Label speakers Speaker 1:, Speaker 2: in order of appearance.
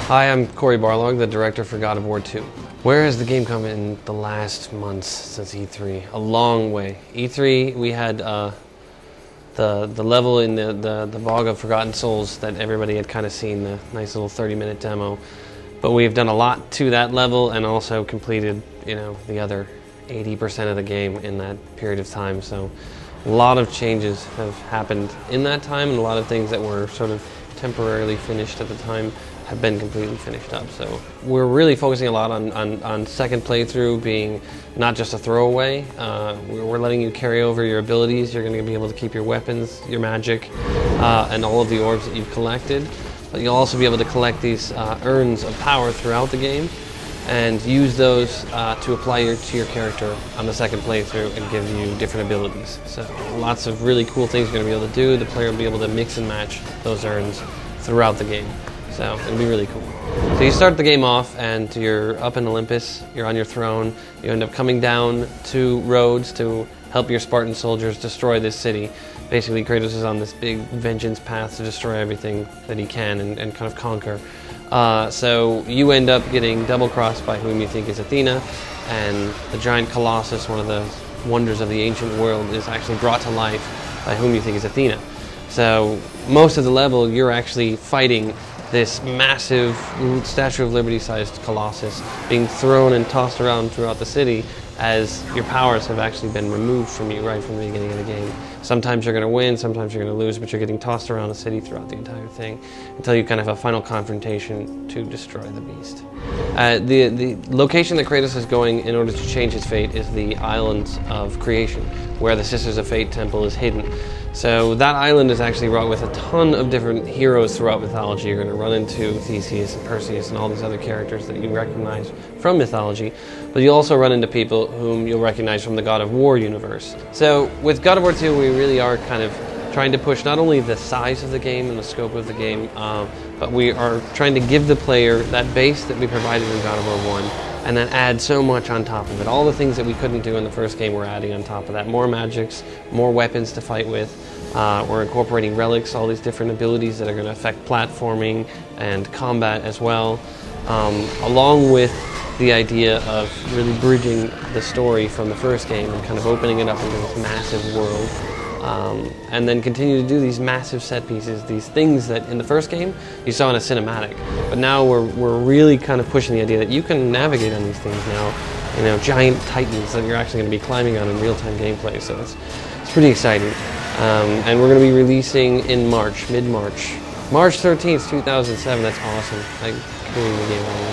Speaker 1: Hi, I'm Corey Barlog, the director for God of War 2. Where has the game come in the last months since E3? A long way. E3, we had the level in the Bog of Forgotten Souls that everybody had kind of seen, the nice little 30-minute demo. But we've done a lot to that level and also completed, the other 80% of the game in that period of time. So a lot of changes have happened in that time, and a lot of things that were sort of temporarily finished at the time have been completely finished up. So we're really focusing a lot on second playthrough being not just a throwaway. We're letting you carry over your abilities. You're going to be able to keep your weapons, your magic, and all of the orbs that you've collected. But you'll also be able to collect these urns of power throughout the game and use those to apply to your character on the second playthrough and give you different abilities. So lots of really cool things you're going to be able to do. The player will be able to mix and match those urns throughout the game. So it'll be really cool. So you start the game off and you're up in Olympus, you're on your throne, you end up coming down to Rhodes to help your Spartan soldiers destroy this city. Basically, Kratos is on this big vengeance path to destroy everything that he can and kind of conquer. So you end up getting double-crossed by whom you think is Athena, and the giant Colossus, one of the wonders of the ancient world, is actually brought to life by whom you think is Athena. So most of the level, you're actually fighting this massive Statue of Liberty-sized Colossus being thrown and tossed around throughout the city as your powers have actually been removed from you right from the beginning of the game. Sometimes you're going to win, sometimes you're going to lose, but you're getting tossed around the city throughout the entire thing until you kind of have a final confrontation to destroy the beast. The location that Kratos is going in order to change his fate is the Islands of Creation, where the Sisters of Fate temple is hidden. So that island is actually wrought with a ton of different heroes throughout mythology. You're going to run into Theseus and Perseus and all these other characters that you recognize from mythology, but you'll also run into people whom you'll recognize from the God of War universe. So with God of War 2, we really are kind of trying to push not only the size of the game and the scope of the game, but we are trying to give the player that base that we provided in God of War 1, and then add so much on top of it. All the things that we couldn't do in the first game, we're adding on top of that. More magics, more weapons to fight with. We're incorporating relics, all these different abilities that are going to affect platforming and combat as well, along with the idea of really bridging the story from the first game and kind of opening it up into this massive world. And then continue to do these massive set pieces, these things that in the first game you saw in a cinematic. But now we're really kind of pushing the idea that you can navigate on these things now, giant titans that you're actually going to be climbing on in real-time gameplay. So it's pretty exciting. And we're going to be releasing in March, mid-March. March 13th, 2007, that's awesome. I'm doing the game right now.